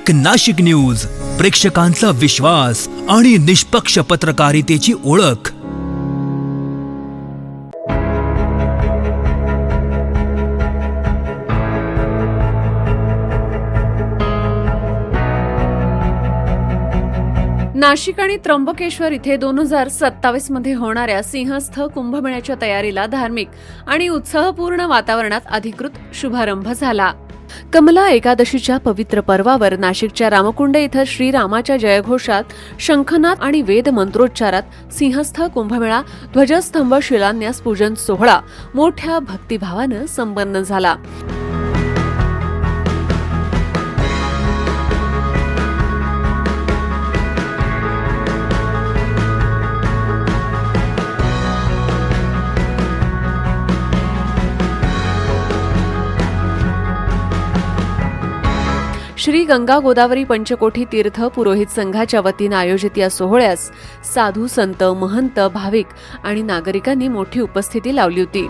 एक नाशिक न्यूज, प्रेक्षकांचा विश्वास आणि निष्पक्ष पत्रकारितेची ओळख। नाशिक आणि त्र्यंबकेश्वर इथे 2027 मध्ये होणाऱ्या सिंहस्थ कुंभमेळ्याच्या तयारीला धार्मिक आणि उत्साहपूर्ण वातावरणात अधिकृत शुभारंभ झाला। कमला एकादशीच्या पवित्र पर्वावर नाशिकच्या रामकुंड इथं श्रीरामाच्या जयघोषात, शंखनाद आणि वेद मंत्रोच्चारात सिंहस्थ कुंभमेळा ध्वजस्तंभ शिलान्यास पूजन सोहळा मोठ्या भक्तिभावानं संपन्न झाला। श्री गंगा गोदावरी पंचकोठी तीर्थ पुरोहित संघाच्या वतीनं आयोजित या सोहळ्यास साधू संत, महंत, भाविक आणि नागरिकांनी मोठी उपस्थिती लावली होती।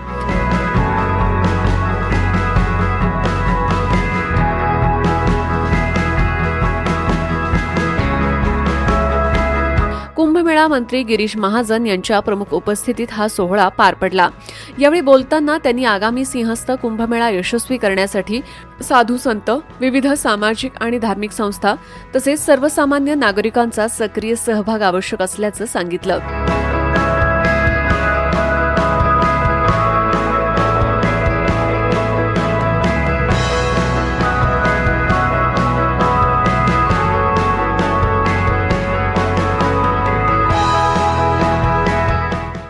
कुंभमेळा मंत्री गिरीश महाजन यांच्या प्रमुख उपस्थितीत हा सोहळा पार पडला। यावेळी बोलताना त्यांनी आगामी सिंहस्थ कुंभमेळा यशस्वी करण्यासाठी साधू संत, विविध सामाजिक आणि धार्मिक संस्था तसेच सर्वसामान्य नागरिकांचा सक्रिय सहभाग आवश्यक असल्याचं सांगितलं।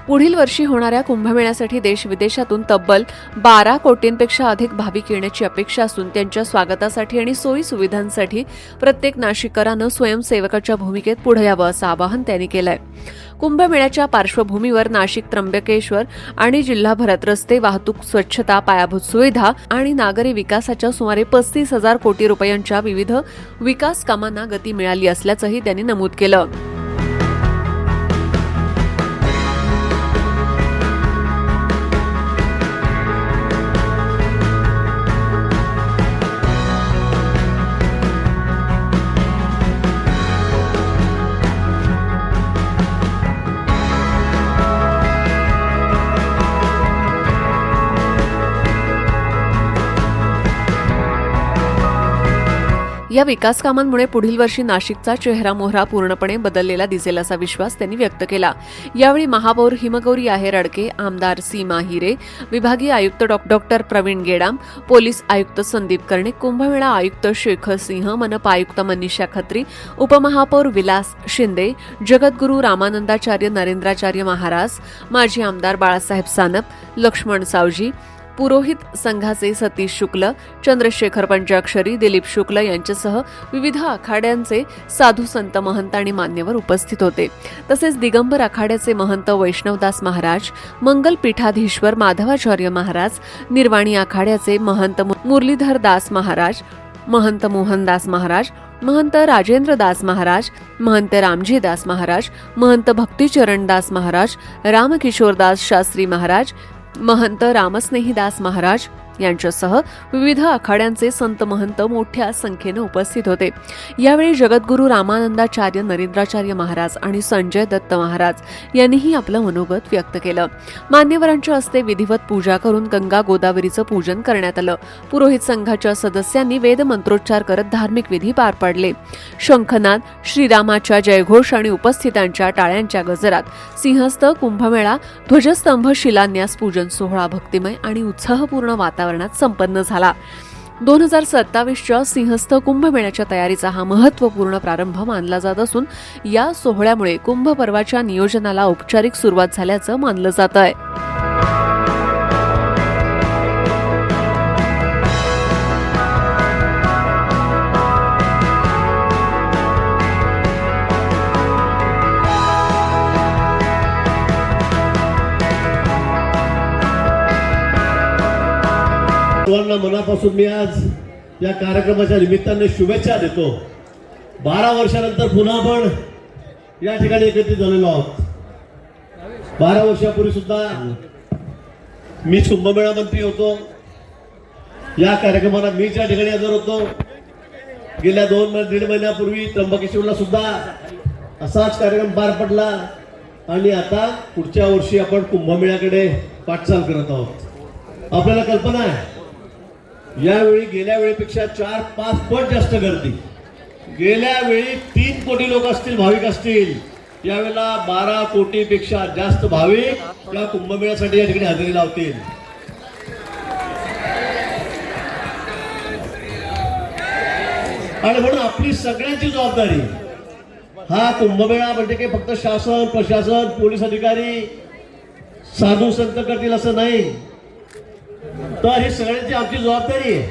पुढील वर्षी होणाऱ्या कुंभमेळ्यासाठी देश विदेशातून तब्बल 12 कोटींपेक्षा अधिक भाविक येण्याची अपेक्षा असून त्यांच्या स्वागतासाठी आणि सोयी सुविधांसाठी प्रत्येक नाशिककरानं स्वयंसेवकाच्या भूमिकेत पुढे यावं असं आवाहन त्यांनी केलंय। कुंभमेळ्याच्या पार्श्वभूमीवर नाशिक, त्र्यंबकेश्वर आणि जिल्हाभरात रस्ते, वाहतूक, स्वच्छता, पायाभूत सुविधा आणि नागरी विकासाच्या सुमारे 35,000 कोटी रुपयांच्या विविध विकास कामांना गती मिळाली असल्याचंही त्यांनी नमूद केलं। या विकास कामांमुळे पुढील वर्षी नाशिकचा चेहरा मोहरा पूर्णपणे बदललेला दिसेल असा विश्वास त्यांनी व्यक्त केला। यावेळी महापौर हिमगौरी आहेर अडके, आमदार सीमा हिरे, विभागीय आयुक्त डॉक्टर प्रवीण गेडाम, पोलीस आयुक्त संदीप कर्णिक, कुंभमेळा आयुक्त शेखर सिंह, मनपा आयुक्त मनीषा खत्री, उपमहापौर विलास शिंदे, जगद्गुरू रामानंदाचार्य नरेंद्राचार्य महाराज, माजी आमदार बाळासाहेब सानप, लक्ष्मण सावजी, पुरोहित संघाचे सतीश शुक्ल, चंद्रशेखर पंचाक्षरी, दिलीप शुक्ल यांच्यासह विविध आखाड्यांचे साधू संत, महंत आणि मान्यवर उपस्थित होते। तसेच दिगंबर आखाड्याचे महंत वैष्णवदास महाराज, मंगल पीठाधीश्वर माधवाचार्य महाराज, निर्वाणी आखाड्याचे महंत मुरलीधर दास महाराज, महंत मोहनदास महाराज, महंत राजेंद्रदास महाराज, महंत रामजीदास महाराज, महंत भक्तिचरणदास महाराज, रामकिशोरदास शास्त्री महाराज, महंत रामस्नेहीदास महाराज यांच्यासह विविध आखाड्यांचे संत महंत मोठ्या संख्येने उपस्थित होते। यावेळी जगद्गुरू रामानंदाचार्य नरेंद्राचार्य महाराज आणि संजय दत्त महाराज यांनीही आपलं मनोगत व्यक्त केलं। मान्यवरांच्या हस्ते विधिवत पूजा करून गंगा गोदावरीचं पूजन करण्यात आलं। पुरोहित संघाच्या सदस्यांनी वेद मंत्रोच्चार करत धार्मिक विधी पार पाडले। शंखनाद, श्रीरामाच्या जयघोष आणि उपस्थितांच्या टाळ्यांच्या गजरात सिंहस्थ कुंभमेळा ध्वजस्तंभ शिलान्यास पूजन सोहळा भक्तिमय आणि उत्साहपूर्ण वातावरणात संपन्न झाला। 2027च्या सिंहस्थ कुंभमेळ्याच्या तयारीचा हा महत्त्वपूर्ण प्रारंभ मानला जात असून या सोहळ्यामुळे कुंभ पर्वाच्या नियोजनाला औपचारिक सुरुवात झाल्याचं मानलं जात आहे। सर्वांना मनापासून मी आज या कार्यक्रमाच्या निमित्ताने शुभेच्छा देतो। 12 वर्षानंतर पुन्हा आपण या ठिकाणी एकत्रित झालेलो आहोत। 12 वर्षापूर्वी सुद्धा मी कुंभमेळा मंत्री होतो। या कार्यक्रमाला मी ज्या ठिकाणी हजर होतो गेल्या 2-1.5 महिन्यापूर्वी त्र्यंबकेश्वरला सुद्धा असाच कार्यक्रम पार पडला आणि आता पुढच्या वर्षी आपण कुंभमेळ्याकडे वाटचाल करत आहोत. आपल्याला कल्पना आहे यावेळी गेल्या वेळेपेक्षा 4-5 पट जास्त गर्दी. गेल्या वेळी 3 कोटी लोक असतील, भाविक असतील. यावेळेला 12 कोटीपेक्षा जास्त भाविक या कुंभमेळ्यासाठी या ठिकाणी हजेरी लावतील. आणि म्हणून आपली सगळ्यांची जबाबदारी, हा कुंभमेळा म्हणजे की फक्त शासन, प्रशासन, पोलीस अधिकारी, साधू संत करतील असं नाही, तर ही सगळ्यांची आमची जबाबदारी आहे.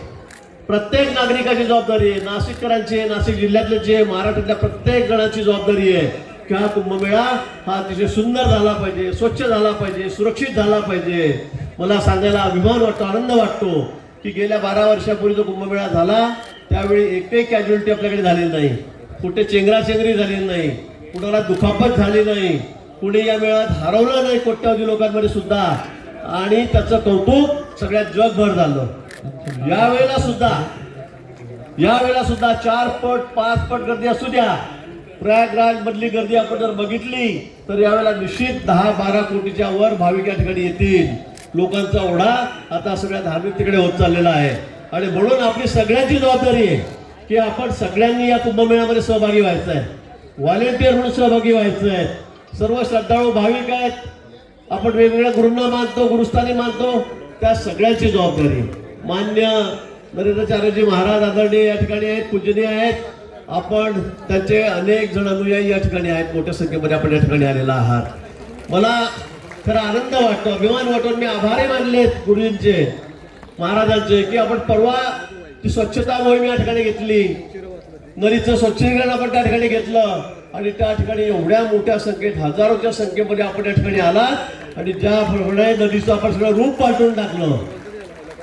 प्रत्येक नागरिकाची जबाबदारी आहे, नाशिककरांची, नाशिक जिल्ह्यातल्याची, महाराष्ट्रातल्या प्रत्येक जणांची जबाबदारी आहे की हा कुंभमेळा हा अतिशय सुंदर झाला पाहिजे, स्वच्छ झाला पाहिजे, सुरक्षित झाला पाहिजे. मला सांगायला अभिमान वाटतो, आनंद वाटतो की गेल्या 12 वर्षापूर्वी जो कुंभमेळा झाला त्यावेळी एकही कॅज्युअलिटी आपल्याकडे झाली नाही, कुठे चेंगराचेंगरी झाली नाही, कुणाला दुखापत झाली नाही, कुणी या मेळ्यात हरवलं नाही कोट्यावधी लोकांमध्ये सुद्धा. आणि त्याचं कौतुक सगळ्यात जगभर झालं. यावेळेला सुद्धा 4 पट 5 पट गर्दी असू द्या, प्रयागराज मधली गर्दी आपण जर बघितली तर यावेळेला निश्चित 10-12 कोटीच्या वर भाविक या ठिकाणी येतील. लोकांचा ओढा आता सगळ्या धार्मिक तिकडे होत चाललेला आहे. आणि म्हणून आपली सगळ्यांची जबाबदारी आहे की आपण सगळ्यांनी या कुंभमेळ्यामध्ये सहभागी व्हायचं आहे, व्हॉलेंटियर म्हणून सहभागी व्हायचं आहे. सर्व श्रद्धाळू भाविक आहेत, आपण वेगवेगळ्या गुरूंना मानतो, गुरुस्थानी मानतो, त्या सगळ्यांची जबाबदारी. मान्य नरेंद्राचार्यजी महाराज आदरणीय या ठिकाणी आहेत, पूजनीय आहेत. आपण त्यांचे अनेक जण अनुयायी या ठिकाणी आहेत, मोठ्या संख्येमध्ये आपण या ठिकाणी आलेला आहात. मला खरा आनंद वाटतो, अभिमान वाटतो. मी आभारी मानलेत गुरुजींचे, महाराजांचे की आपण परवा ती स्वच्छता मोहीम या ठिकाणी घेतली, नदीचं स्वच्छीकरण आपण त्या ठिकाणी घेतलं आणि त्या ठिकाणी एवढ्या मोठ्या संख्येत, हजारोच्या संख्येमध्ये आपण या ठिकाणी आलात आणि ज्या नदीचं आपण सगळं रूप पालटून टाकलं.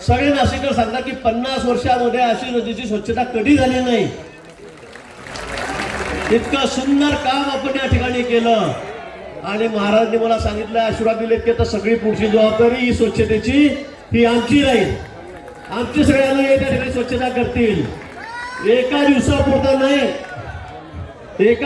सगळे नाशिककर सांगतात की 50 वर्षामध्ये अशी नदीची स्वच्छता कधी झाली नाही. इतकं सुंदर काम आपण या ठिकाणी केलं आणि महाराजांनी मला सांगितलं, आशीर्वाद दिलेत की आता सगळी पुढची जबाबदारी ही स्वच्छतेची ही आमची राहील. आमची सगळ्यांना या ठिकाणी स्वच्छता करतील. एका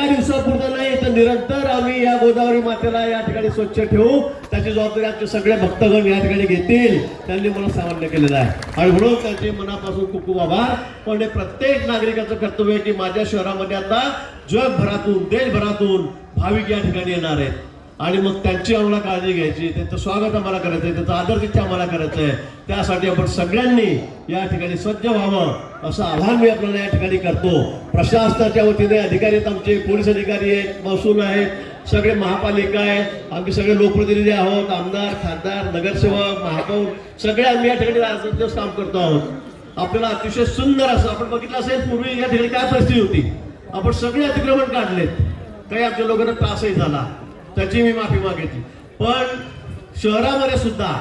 दिवसापुरता नाही तर निरंतर आम्ही या गोदावरी मातेला या ठिकाणी स्वच्छ ठेवू. त्याची जबाबदारी आमचे सगळे भक्तगण या ठिकाणी घेतील. त्यांनी मला सामान्य केलेलं आहे आणि म्हणून त्यांचे मनापासून खूप खूप आभार. पण हे प्रत्येक नागरिकाचं कर्तव्य आहे की माझ्या शहरामध्ये आता जगभरातून, देशभरातून भाविक या ठिकाणी येणार आहेत आणि मग त्यांची आम्हाला काळजी घ्यायची, त्यांचं स्वागत आम्हाला करायचं आहे, त्यांचं आदर तिथे आम्हाला करायचं आहे. त्यासाठी आपण सगळ्यांनी या ठिकाणी सज्ज व्हावं असं आवाहन मी आपल्याला या ठिकाणी करतो. प्रशासनाच्या वतीने अधिकारी आहेत, आमचे पोलीस अधिकारी आहेत, महसूल आहेत, सगळे महापालिका आहे, आम्ही सगळे लोकप्रतिनिधी आहोत, आमदार, खासदार, नगरसेवक, महापौर, सगळे आम्ही या ठिकाणी रात्रंदिवस काम करतो आहोत. आपल्याला अतिशय सुंदर असं आपण बघितलं असेल पूर्वी या ठिकाणी काय परिस्थिती होती. आपण सगळे अतिक्रमण काढलेत, काही आमच्या लोकांना त्रासही झाला, त्याची मी माफी मागितली. पण शहरामध्ये सुद्धा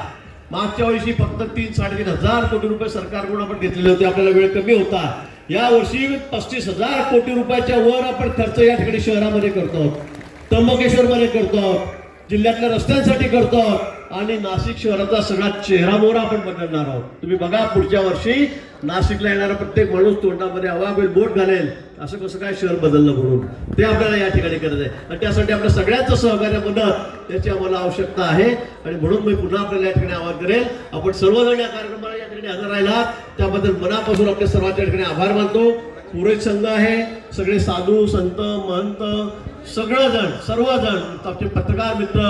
मागच्या वर्षी फक्त 3-3.5 हजार कोटी रुपये सरकारकडून आपण घेतलेले होते. आपल्याला वेळ कमी होता. या वर्षी 35,000 कोटी रुपयाच्या वर आपण खर्च या ठिकाणी शहरामध्ये करतो, त्र्यंबकेश्वरमध्ये करतो, जिल्ह्यातल्या रस्त्यांसाठी करतो आणि नाशिक शहराचा सगळा चेहरामोहरा आपण बदलणार आहोत. तुम्ही बघा पुढच्या वर्षी नाशिकला येणारा प्रत्येक माणूस तोंडामध्ये आवागेल बोट घालेल, असं कसं काय शहर बदललं म्हणून. ते आपल्याला या ठिकाणी करायचं आहे आणि त्यासाठी आपल्या सगळ्यांचं सहकार्य मदत त्याची आम्हाला आवश्यकता आहे. आणि म्हणून मी पुन्हा आपल्याला या ठिकाणी आवाहन करेल, आपण सर्वजण या कार्यक्रमाला या ठिकाणी हजर राहिलात त्याबद्दल मनापासून आपल्या सर्वांच्या ठिकाणी आभार मानतो. पुरोहित संघ आहे, सगळे साधू संत महंत सर्वजण आमचे पत्रकार मित्र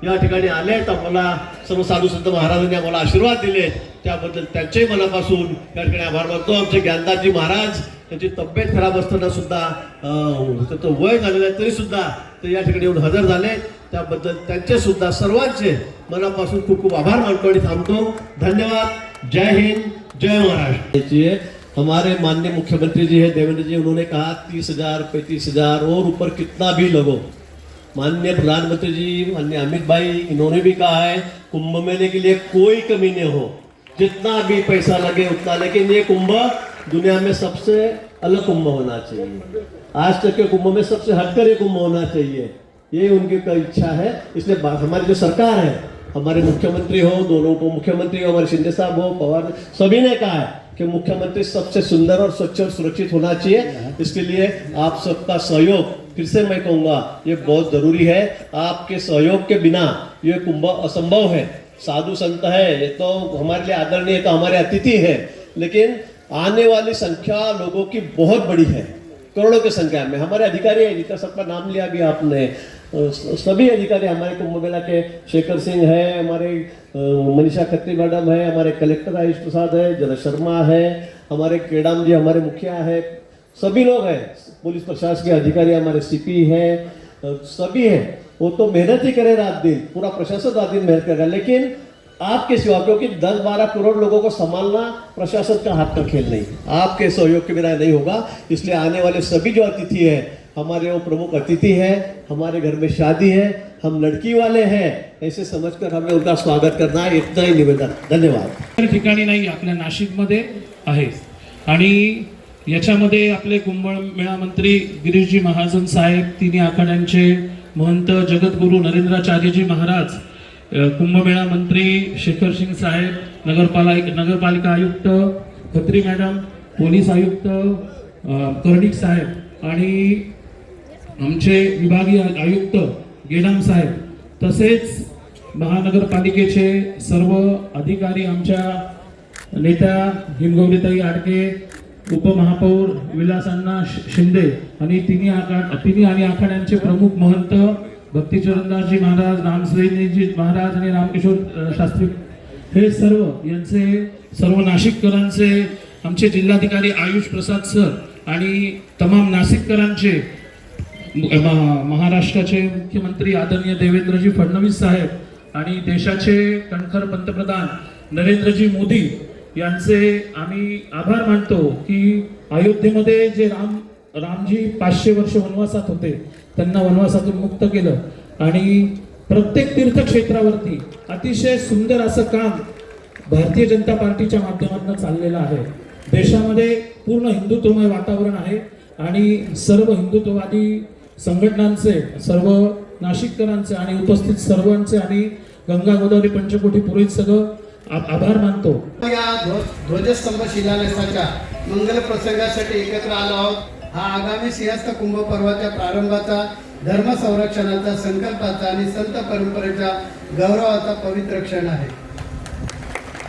या ठिकाणी आलेत. आम्हाला सर्व साधू संत महाराजांनी आम्हाला आशीर्वाद दिले, त्याबद्दल त्यांचे मनापासून या ठिकाणी आभार मानतो. आमचे ज्ञानदासजी महाराज, त्यांची तब्येत खराब असताना सुद्धा, त्याचं वय झालेलं आहे तरी सुद्धा ते या ठिकाणी येऊन हजर झाले, त्याबद्दल त्यांचे सुद्धा सर्वांचे मनापासून खूप खूप आभार मानतो आणि थांबतो. धन्यवाद. जय हिंद, जय महाराष्ट्र. हमारे माननीय मुख्यमंत्री जी है देवेंद्र जी, उन्होंने कहा 30,000, 35,000 और ऊपर कितना भी लगो. माननीय प्रधानमंत्री जी, माननीय अमित भाई, इन्होंने भी कहा है कुंभ मेले के लिए कोई कमी नहीं हो, जितना भी पैसा लगे उतना, लेकिन ये कुंभ दुनिया में सबसे अलग कुंभ होना चाहिए. आज तक के कुंभ में सबसे हटकर ये कुंभ होना चाहिए, ये उनकी इच्छा है. इसलिए हमारी जो सरकार है, हमारे मुख्यमंत्री हो, दोनों उप मुख्यमंत्री हो, हमारे शिंदे साहब हो, पवार, सभी ने कहा है कि मुख्यमंत्री सबसे सुंदर और स्वच्छ और सुरक्षित होना चाहिए। इसके लिए आप सबका सहयोग फिर से मैं कहूँगा ये बहुत जरूरी है। आपके सहयोग के बिना ये कुंभ असंभव है। साधु संत है ये तो हमारे लिए आदरणीय, तो हमारे अतिथि है, लेकिन आने वाली संख्या लोगों की बहुत बड़ी है, करोड़ों की संख्या में। हमारे अधिकारी है जिनका सबका नाम लिया भी आपने, सभी अधिकारी हमारे कुंभ मेला के, शेखर सिंह है, हमारे मनीषा खत्री मैडम है, हमारे कलेक्टर आयुष प्रसाद है, जन शर्मा है, हमारे केडाम जी हमारे मुखिया है, सभी लोग हैं, पुलिस प्रशासन के अधिकारी हमारे सीपी हैं, सभी हैं। वो तो मेहनत ही करे रात दिन, पूरा प्रशासन रात दिन मेहनत करेगा, लेकिन आपके सिवा, क्योंकि 10-12 करोड़ लोगों को संभालना प्रशासन का हाथ का खेल नहीं, आपके सहयोग के बिना नहीं होगा। इसलिए आने वाले सभी जो अतिथि हैं हमारे वो प्रमुख अतिथि हैं, हमारे घर में शादी है, हम लड़की वाले हैं, ऐसे समझकर हमें उनका स्वागत करना है, इतना ही निवेदन। धन्यवाद। ठिकाणी नाही, आपल्या नाशिकमध्ये आहे आणि याच्यामध्ये आपले कुंभमेळा मंत्री गिरीशजी महाजन साहेब, तिन्ही आखाड्यांचे महंत जगद्गुरू नरेंद्राचार्यजी महाराज, कुंभमेळा मंत्री शेखर सिंग साहेब, नगरपालिका आयुक्त खत्री मॅडम, पोलीस आयुक्त कर्णिक साहेब आणि आमचे विभागीय आयुक्त गेडाम साहेब, तसेच महानगरपालिकेचे सर्व अधिकारी, आमच्या नेत्या हिमगौरीताई आडके, उपमहापौर विलासांना शिंदे आणि तिन्ही आणि आखाड्यांचे प्रमुख महंत भक्तीचरणदासजी महाराज, रामश्रीजी महाराज आणि रामकिशोर शास्त्री, हे सर्व यांचे, सर्व नाशिककरांचे, आमचे जिल्हाधिकारी आयुष प्रसाद सर आणि तमाम नाशिककरांचे, महाराष्ट्राचे मुख्यमंत्री आदरणीय देवेंद्रजी फडणवीस साहेब आणि देशाचे कणखर पंतप्रधान नरेंद्रजी मोदी यांचे आम्ही आभार मानतो की अयोध्येमध्ये जे रामजी 500 वर्ष वनवासात होते, त्यांना वनवासातून मुक्त केलं आणि प्रत्येक तीर्थक्षेत्रावरती अतिशय सुंदर असं काम भारतीय जनता पार्टीच्या माध्यमातून चाललेलं आहे। देशामध्ये पूर्ण हिंदुत्वमय वातावरण आहे आणि सर्व हिंदुत्ववादी संघटनांचे, सर्व नाशिककरांचे आणि उपस्थित सर्वांचे आणि गंगा गोदावरी पंचकोटी पुरोहित सगळं आभार मानतो। या ध्वजस्तंभ शिलान्यासाच्या मंगल प्रसंगासाठी एकत्र आलो आहोत। हा आगामी सिंहस्थ कुंभ पर्वाच्या प्रारंभाचा, धर्म संरक्षणाचा, संकल्पाचा आणि संत परंपरेच्या गौरवाचा पवित्र क्षण आहे।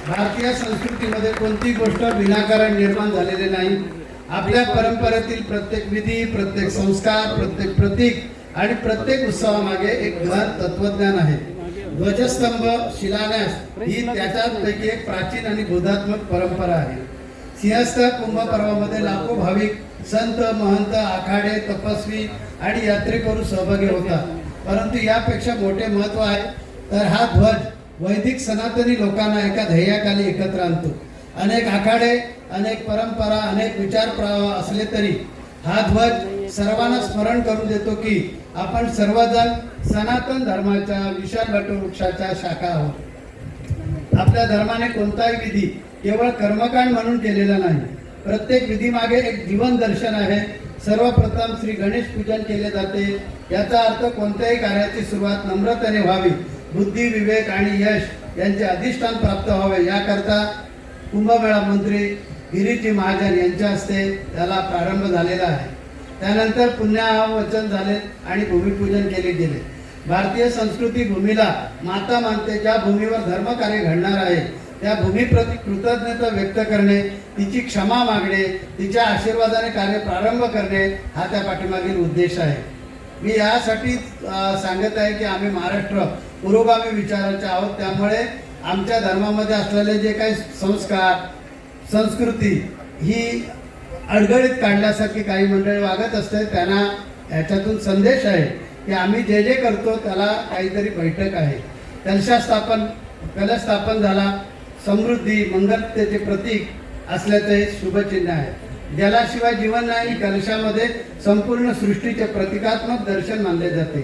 भारतीय संस्कृतीमध्ये कोणती गोष्ट विनाकारण निर्माण झालेली नाही। आपल्या परंपरेतील प्रत्येक विधी, प्रत्येक संस्कार, प्रत्येक प्रतीक आणि प्रत्येक उत्सवामागे एक गहन तत्वज्ञान आहे। ध्वजस्तंभ शिलान्यास ही त्याच्यापैकी एक प्राचीन आणि बोधात्मक परंपरा आहे। सिंहस्थ कुंभ पर्वामध्ये लाखो भाविक, संत, महंत, आखाडे, तपस्वी आणि यात्रेकरू सहभागी होतात, परंतु यापेक्षा मोठे महत्त्व आहे तर हा ध्वज वैदिक सनातनी लोकांना एका ध्येयाखाली एकत्र आणतो। अनेक आखाडे, अनेक परंपरा, अनेक विचार प्रवाह असले तरी हा ध्वज सर्वांना स्मरण करून देतो की आपण सर्वजण सनातन धर्माच्या विशाल वटवृक्षाच्या शाखा आहोत। आपल्या धर्माने कोणताही विधी केवळ कर्मकांड म्हणून केलेला नाही, प्रत्येक विधीमागे एक जीवन दर्शन आहे। सर्वप्रथम श्री गणेश पूजन केले जाते, याचा अर्थ कोणत्याही कार्याची सुरुवात नम्रतेने व्हावी, बुद्धी, विवेक आणि यश यांचे अधिष्ठान प्राप्त व्हावे याकरता कुंभमेळा मंत्री गिरीशजी महाजन यांच्या हस्ते त्याला प्रारंभ झालेला आहे। त्यानंतर पुण्यावचन झाले आणि भूमिपूजन केले गेले। भारतीय संस्कृती भूमीला माता मानते। ज्या भूमीवर धर्मकार्य घडणार आहे त्या भूमीप्रती कृतज्ञता व्यक्त करणे, तिची क्षमा मागणे, तिच्या आशीर्वादाने कार्य प्रारंभ करणे हा त्या पाठीमागील उद्देश आहे। मी यासाठी सांगत आहे की आम्ही महाराष्ट्र पुरोगामी विचाराचे आहोत, त्यामुळे आमच्या धर्मामध्ये असलेले जे काही संस्कार, संस्कृती ही अडगळीत काढल्यासारखी काही मंडळी वागत असते, त्यांना याच्यातून संदेश आहे की आम्ही जे जे करतो त्याला काहीतरी बैठक आहे। कलश स्थापन झाला, समृद्धी, मंगलतेचे प्रतीक असल्याचे शुभचिन्ह आहे। जलाशिवाय जीवन नाही, कलशामध्ये संपूर्ण सृष्टीचे प्रतिकात्मक दर्शन मानले जाते।